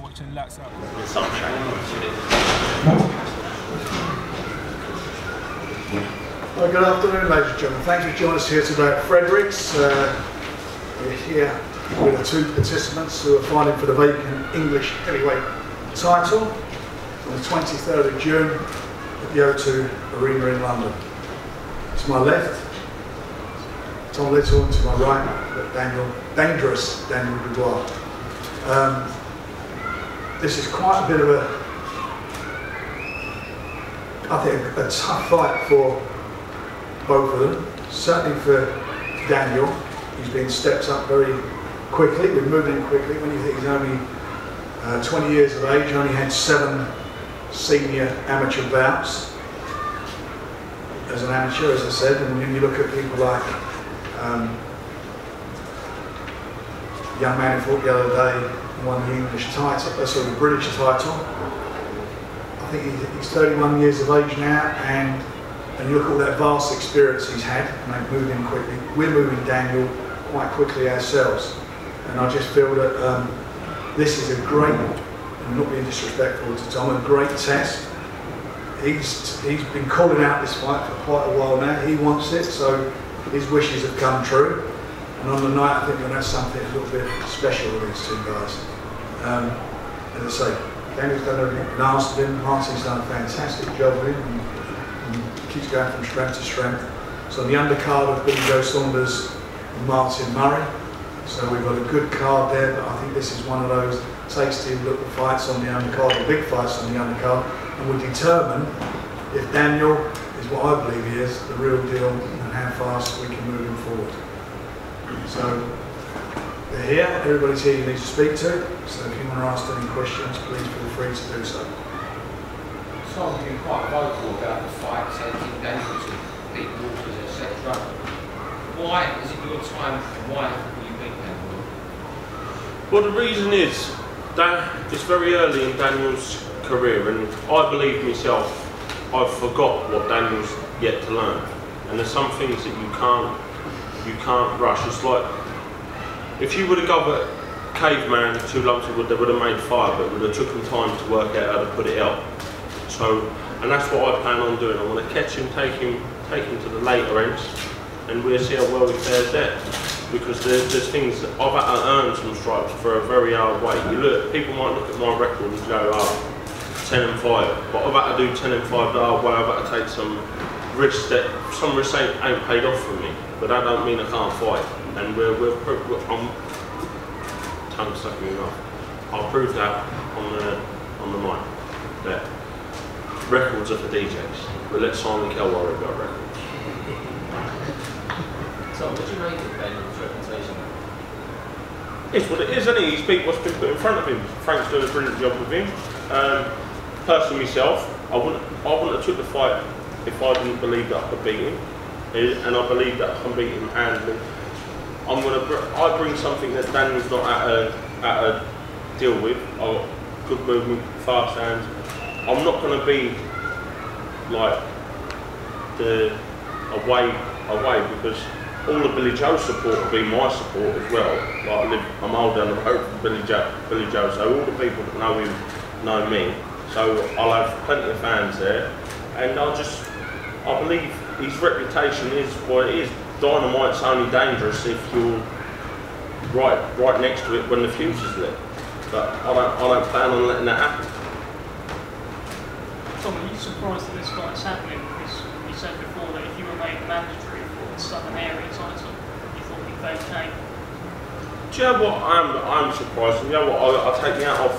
watching Lights Out. Well, good afternoon, ladies and gentlemen. Thanks for joining us here today at Fredericks. We're here with the two participants who are fighting for the vacant English heavyweight title on the 23rd of June at the O2 Arena in London. To my left, Tom Little, and to my right, dangerous Daniel Dubois. This is quite a bit of I think, a tough fight for both of them. Certainly for Daniel, he's been stepped up very quickly. We're moving quickly. When you think he's only 20 years of age, only had 7 senior amateur bouts as an amateur, as I said. And when you look at people like young man who fought the other day, won the English title, the British title. I think he's 31 years of age now, and you look at all that vast experience he's had, and they've moved in quickly. We're moving Daniel quite quickly ourselves, and I just feel that this is a great, I'm not being disrespectful to Tom, a great test. He's been calling out this fight for quite a while now. He wants it, so his wishes have come true. And on the night, I think we're going to have something a little bit special with these two guys. As I say, Daniel's done everything been asked of him. Martin's done a fantastic job with him, and keeps going from strength to strength. So the undercard of Billy Joe Saunders and Martin Murray. So we've got a good card there, but I think this is one of those tasty little fights on the undercard, the big fights on the undercard, and will determine if Daniel is what I believe he is, the real deal, and how fast we can move him forward. So they're here, everybody's here you need to speak to, so if you want to ask any questions, please feel free to do so. Tom's been quite vocal about the fight, saying Daniel to beat Walters, etc. Why is it your time, and why will you beat Daniel? Well, the reason is that it's very early in Daniel's career, and I believe myself, I've forgot what Daniel's yet to learn, and there's some things that you can't rush. It's like if you would have got a caveman 2 lumps of wood, they would have made fire, but it would have took him time to work out how to put it out. So, and that's what I plan on doing. I want to catch him, take him to the later ends, and we'll see how well he fares there. Because there's things that I've had to earn some stripes for a very hard way. You look, people might look at my record and go, oh, 10 and 5, but I've had to do 10 and 5 the hard way. I've had to take some risks that some risks ain't paid off for me, but that don't mean I can't fight. And I'm tongue stuck in my mouth. I'll prove that on the night. That records are for DJs. But let Simon Kell worry about records. So what do you make of Daniel's reputation? It's what it is, isn't it? He's beat what's been put in front of him. Frank's doing a brilliant job with him. Personally myself, I wouldn't have took the fight if I didn't believe that I could beat him. And I believe that I can beat him handily. I bring something that Daniel's not at a deal with. Good movement, fast hands. I'm not going to be like away because all the Billy Joe support will be my support as well. Like I'm old down the road from Billy Joe, so all the people that know him know me. So I'll have plenty of fans there, and I believe his reputation is what it is. Dynamite's only dangerous if you're right next to it when the fuse is lit. But I don't plan on letting that happen. Tom, are you surprised that this fight's happening? Because you said before that if you were made mandatory for the Southern Area title, you thought you'd be okay. Do you know what? I'm surprised. You know what? I take the hat off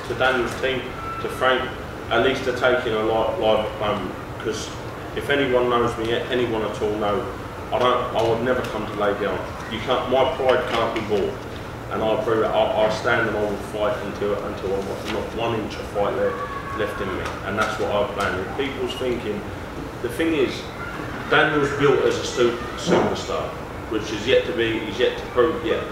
to Daniel's team, to Frank. At least they're taking a live opponent, because if anyone knows me, anyone at all know, I would never come to lay down. My pride can't be bought, and I prove it. I stand and I will fight until I've not 1 inch of fight left in me, and that's what I've planned. If people's thinking, the thing is, Daniel's built as a superstar, which is yet to be, he's yet to prove yet,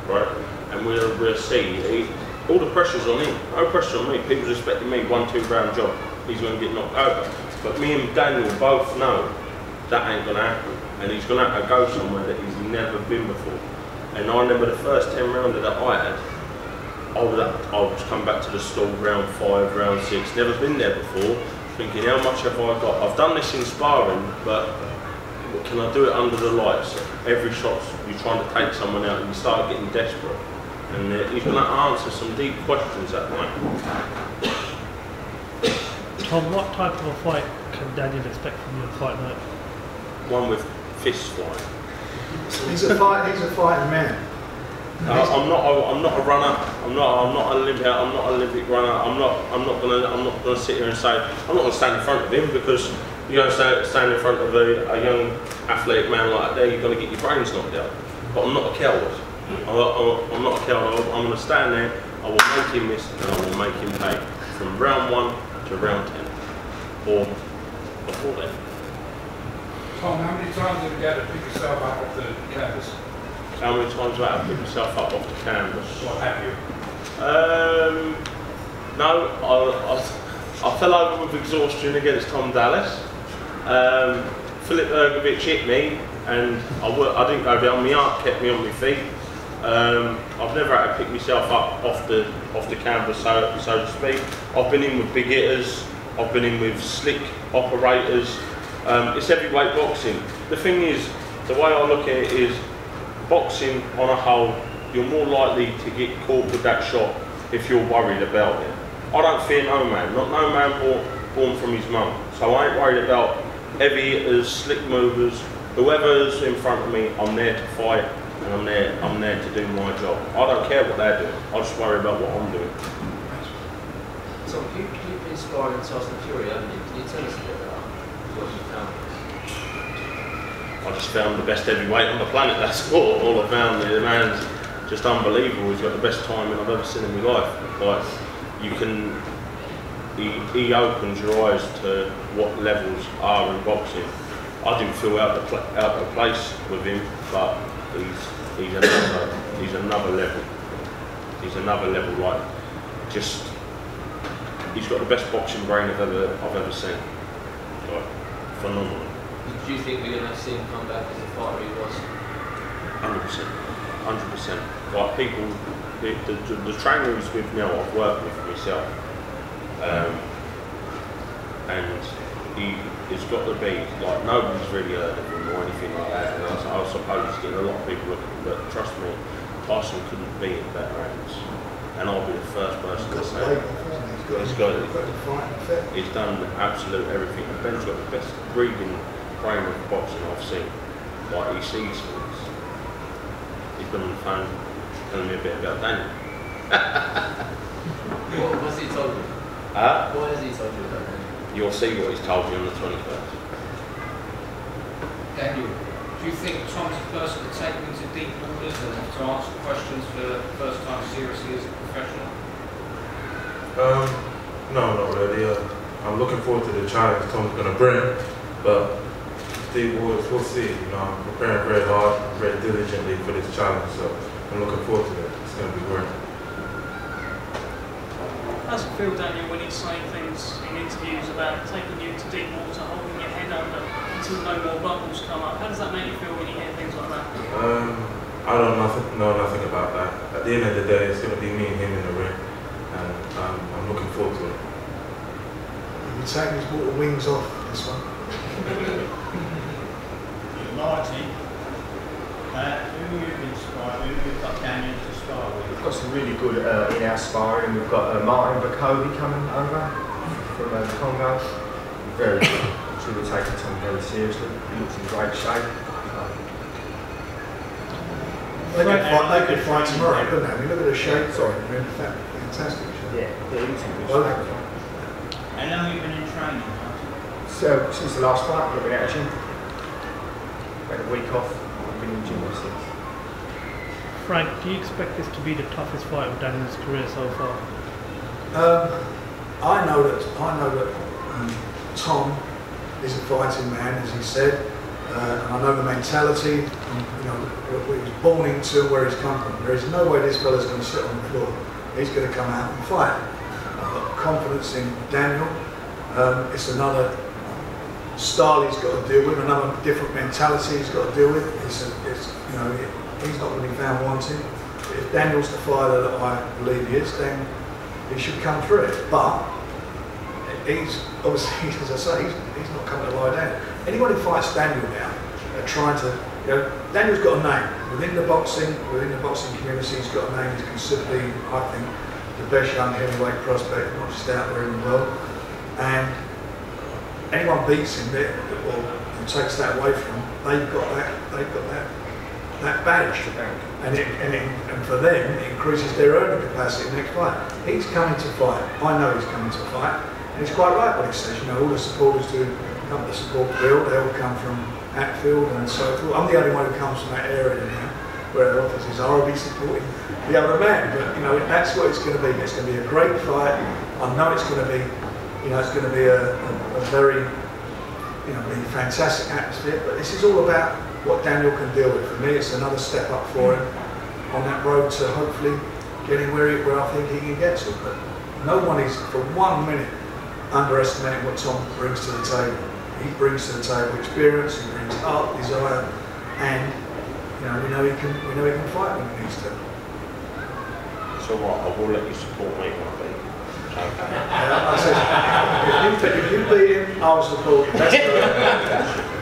right? And we'll see. All the pressure's on him. No pressure on me. People's expecting me 1-2 round job. He's going to get knocked over. But me and Daniel both know that ain't going to happen, and he's going to have to go somewhere that he's never been before. And I remember the first 10 rounder that I had, I would come back to the stall round 5, round 6, never been there before, thinking how much have I got? I've done this in sparring, but can I do it under the lights? Every shot you're trying to take someone out and you start getting desperate. And he's going to answer some deep questions that night. Tom, what type of a fight can Daniel expect from you in fight night? One with fists flying. He's a fighting man. I'm not a runner. I'm not an Olympic runner. I'm not gonna sit here and say I'm not gonna stand in front of him, because you go stand in front of a young athletic man like that, you're gonna get your brains knocked out. But I'm not a coward. I'm not a coward. I'm gonna stand there. I will make him miss, and I will make him pay from round 1 to round 10, or before then. Tom, how many times have you had to pick yourself up off the canvas? How many times have I had to pick myself up off the canvas? What have you? No, I fell over with exhaustion against Tom Dallas. Philip Ergovic hit me, and I didn't go down. My heart kept me on my feet. I've never had to pick myself up off the canvas, so to speak. I've been in with big hitters. I've been in with slick operators. It's heavyweight boxing. The thing is, the way I look at it is, boxing on a whole, you're more likely to get caught with that shot if you're worried about it. I don't fear no man, not no man born from his mum. So I ain't worried about heavy hitters, slick movers, whoever's in front of me. I'm there to fight, and I'm there to do my job. I don't care what they're doing. I just worry about what I'm doing. So you've been sparring Tyson Fury, haven't you? Can you tell us a bit about what you found? I just found the best heavyweight on the planet. That's all I found. The man's just unbelievable. He's got the best timing I've ever seen in my life. Like, he opens your eyes to what levels are in boxing. I didn't feel out of place with him, but he's another level. He's another level. Like, just he's got the best boxing brain I've ever seen. Like, phenomenal. Do you think we're going to see him come back as the fighter he was? 100%. 100%. Like, people, the trainer he's with now, I've worked with myself, and he's got to be, like, nobody's really heard of him or anything like that, and I suppose he's getting a lot of people looking, but trust me, Tyson couldn't be in better hands, and I'll be the first person to say it. He's done absolute everything. Ben's got the best breathing brain of boxing I've seen. Like, he sees things. He's been on the phone telling me a bit about Daniel. What's he told you? What has he told you about Daniel? You'll see what he's told you on the 21st. Daniel, do you think Tom's a person to take him into deep waters and have to answer questions for the first time seriously as a professional? No, not really. I'm looking forward to the challenge Tom's going to bring, but deep waters, we'll see. You know, I'm preparing very hard, very diligently for this challenge, so I'm looking forward to it. It's going to be great. How does it feel, Daniel, when he's saying things in interviews about taking you into deep water, holding your head under until no more bubbles come up? How does that make you feel when you hear things like that? I don't know nothing about that. At the end of the day, it's going to be me and him in the ring, and I'm looking forward to it. You're taking his water wings off this one. Marty, who you've inspired, who you've got Daniel to spar with? We've got some really good in-house sparring, and we've got Martin Bakovi coming over from Congo. Very good. So we're taking Tom very seriously. He looks in great shape. They could fight tomorrow, couldn't they? I mean, look at the shape. Sorry, I mean, fantastic shape. Yeah, he looks in good shape. How long have you been in training, Martin? So since the last fight, we've been out of gym. Had a week off. I've been in the gym ever since. Frank, do you expect this to be the toughest fight of Daniel's career so far? I know that Tom is a fighting man, as he said, and I know the mentality, you know, what he was born into, where he's come from. There is no way this fella's going to sit on the floor. He's going to come out and fight. I've got confidence in Daniel. It's another style he's got to deal with, another different mentality he's got to deal with. It's you know, he's not going to be found wanting. if Daniel's the fighter that I believe he is, then he should come through it. But he's obviously, as I say, he's not coming to lie down. Anyone who fights Daniel now are trying to, Daniel's got a name within the boxing community. He's got a name. He's considered, I think, the best young heavyweight prospect, not just out there in the world. And anyone beats him there, or takes that away from him, they've got that badge, and for them it increases their earning capacity next fight. He's coming to fight. I know he's coming to fight, and he's quite right when he says, all the supporters who come to support Bill, they all come from Hatfield and so forth. I'm the only one who comes from that area now, where our offices are. I'll be supporting the other man, but that's what it's going to be. It's going to be a great fight. I know it's going to be, it's going to be a very, really fantastic atmosphere. But this is all about what Daniel can deal with. For me, it's another step up for him on that road to hopefully getting where I think he can get to. But no one is for 1 minute underestimating what Tom brings to the table. He brings to the table experience, he brings heart, desire, and we know he can fight when he needs to. It's all right. I will let you support me when I beat you. Okay. I said, if you beat him, I'll support you. That's the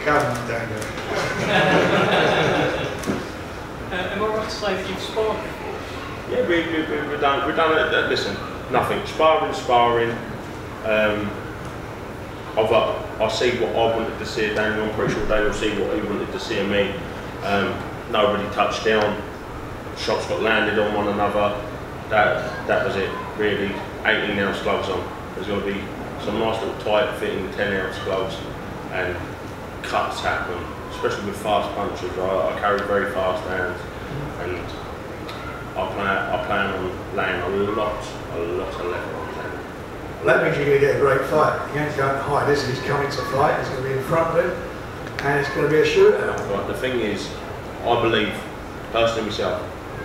Come on, Daniel. Am I right to say that you've sparred before? Yeah, we've done it. Listen, nothing. Sparring. I see what I wanted to see of Daniel. I'm pretty sure Daniel see what he wanted to see of me. Nobody touched down. Shots got landed on one another. That was it, really. 18-ounce gloves on. There's going to be some nice little tight fitting 10-ounce gloves, and cuts happen, especially with fast punches. I carry very fast hands, and I plan on laying a lot of level on Daniel. That means you're going to get a great fight. He ain't going to hide, is he? He's coming to fight. He's going to be in front of him, and it's going to be a shootout. Right, the thing is, I believe, personally myself,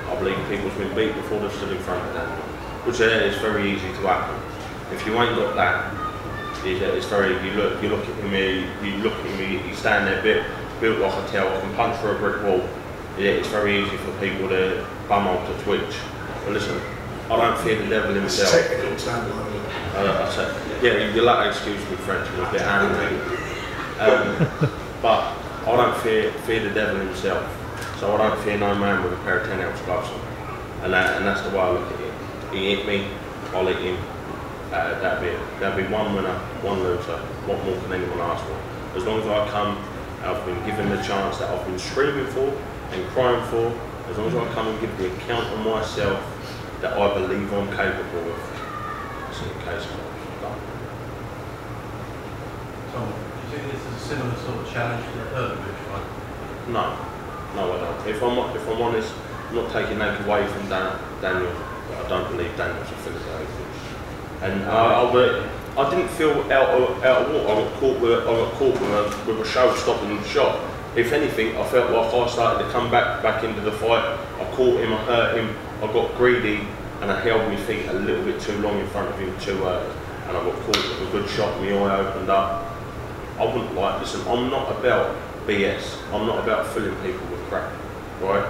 I believe people's been beat before they've stood in front of Daniel, which is very easy to happen. If you ain't got that, it's very. You look at me. You stand there, built like a tail. I can punch through a brick wall. Yeah, it's very easy for people to bum on to twitch. But listen, I don't fear the devil himself. It's technical term, I said, yeah, you'll have to excuse me French, I'm a bit angry. But I don't fear the devil himself. So I don't fear no man with a pair of 10-ounce gloves on. And that's the way I look at it. He hit me, I'll hit him. That'll be one winner, one loser. What more can anyone ask for? As long as I come, I've been given the chance that I've been screaming for and crying for. As long as I come and give the account of myself that I believe I'm capable of. That's the case. Tom, do you think this is a similar sort of challenge to the Dubois fight? No, I don't. If I'm honest, I'm not taking that away from Daniel. But I don't believe Daniel's a Philip. And I didn't feel out of water. I got caught with a show-stopping shot. If anything, I felt like I started to come back into the fight. I caught him, I hurt him, I got greedy, and I held my feet a little bit too long in front of him too early. And I got caught with a good shot, my eye opened up. I wouldn't listen, I'm not about BS. I'm not about filling people with crap, right?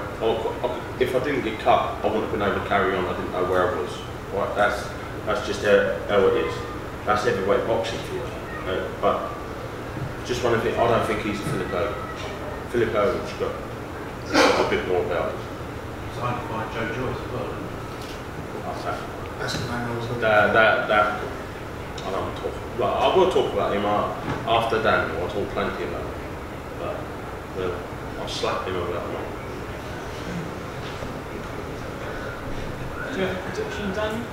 If I didn't get cut, I wouldn't have been able to carry on. I didn't know where I was, right? That's just how it is. That's heavyweight boxing for you. But just one thing, I don't think he's a Filippo. Filippo's got a bit more about it. Signed to fight Joe Joyce as well, didn't That's the man I was looking that I don't want to talk. Well, I will talk about him after Daniel. I'll talk plenty about him. But I'll slap him about him. Do you have a prediction, Daniel?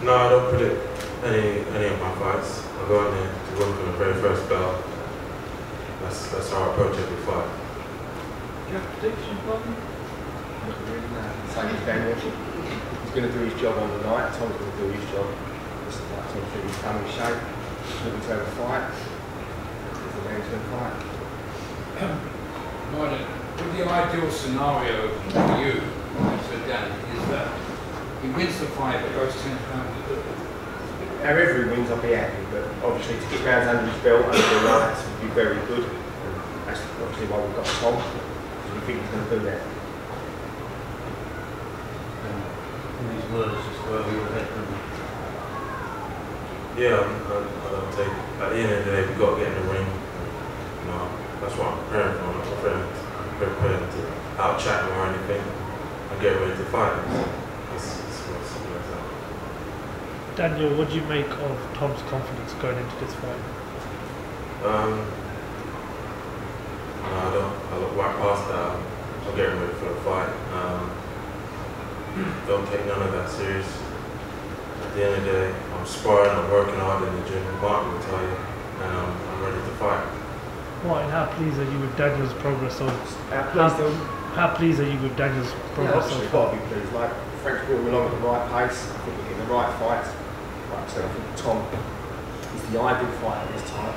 No, I don't predict any of my fights. I go in there to win from the very first bell. That's how I approach every fight. Do you have a prediction, Bobby? Same as Daniel. He's going to do his job on the night. Tom's going to do his job. This is like Tom's going to come in shape. He's looking to have a fight. He's the man to fight. Martin, with the ideal scenario for you, Mr. Dan, is that he wins the fight but goes 10 pounds. However he wins, I'll be happy, but obviously to get rounds under his belt over the night would be very good. And that's obviously why we've got Tom. We've think he's going to do that. In these words, just where we were heading. Yeah, I think at the end of the day, we got to get in the ring. You know, that's what I'm preparing for. I'm not preparing to out-chat him or anything. I'm getting ready to fight him. That's something like that. Daniel, what do you make of Tom's confidence going into this fight? No, I look right past that. I'm getting ready for the fight. Don't take none of that serious. At the end of the day, I'm sparring, I'm working hard in the gym, Martin will tell you, and I'm ready to fight. Martin, how pleased are you with Daniel's progress so How pleased are you with Daniel's progress so obviously far? got to be pleased. Like, Frank's brought him along at the right pace. I think we're getting the right fights. Like I said, I think Tom is the ideal fighter this time.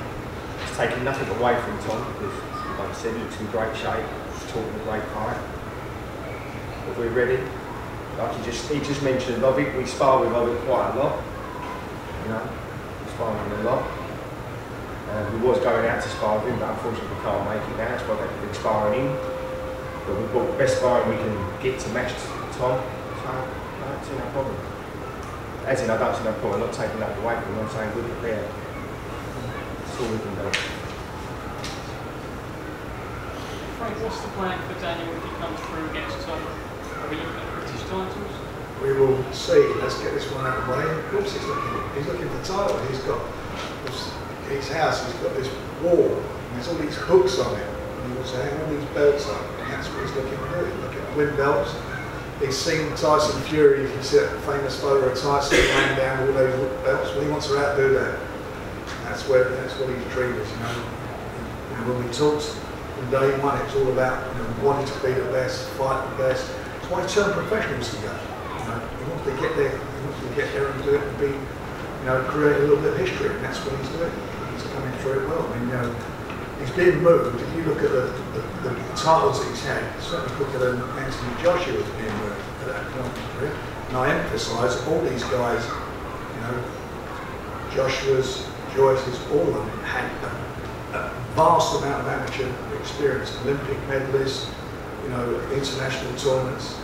It's taking nothing away from Tom because, like I said, he looks in great shape. He's talking a great fight. But we're ready. Like he just mentioned, I think we spar with Ovid quite a lot. You know, we spar with him a lot. We was going out to spar with him, but unfortunately we can't make it now. That's why we've been sparring him. But we've got the best sparring we can get to match Tom. So I don't see no problem. As in, I don't see no problem. I'm not taking that away from him. I'm saying we're prepared. That's all we can do. Frank, what's the plan for Daniel if he comes through against Tom? Are we looking at British titles? We will see. Let's get this one out of the way. Of course he's looking for title. He's got his house, he's got this wall, and there's all these hooks on it, and he wants to hang all these belts up, and that's what he's looking to do. He's looking to win belts. He's seen Tyson Fury, you see that famous photo of Tyson laying down all those belts. Well, he wants to outdo that. That's what his dream is, you know. And when we talked from day one, it's all about, you know, wanting to be the best, fight the best. That's why he turned professional as he goes. You know, he wants to get there. He wants to get there and do it and be, you know, create a little bit of history, and that's what he's doing. He's coming through it well. I mean, you know, he's being moved. If you look at the titles that he's had, certainly look at Anthony Joshua's being moved at that point in his career. And I emphasise all these guys, you know, Joshua's, Joyce's, all of them had a vast amount of amateur experience, Olympic medalists, you know, international tournaments.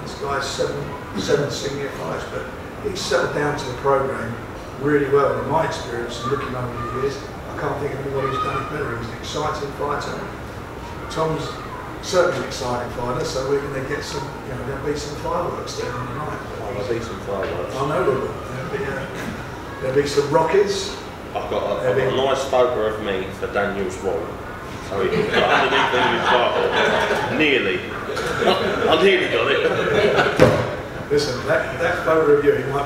This guy's seven senior fights, but he's settled down to the program really well. In my experience, looking over the years, I can't think of anyone who's done it better. He's an exciting fighter. Tom's certainly an exciting fighter, so we're going to get some, you know, there'll be some fireworks there on the night. There'll be some fireworks. I know there will. There'll be some rockets. I've got a nice photo of me for Daniel's wall. So you can put underneath the new title. Nearly. I nearly got it. Listen, that photo of you, he might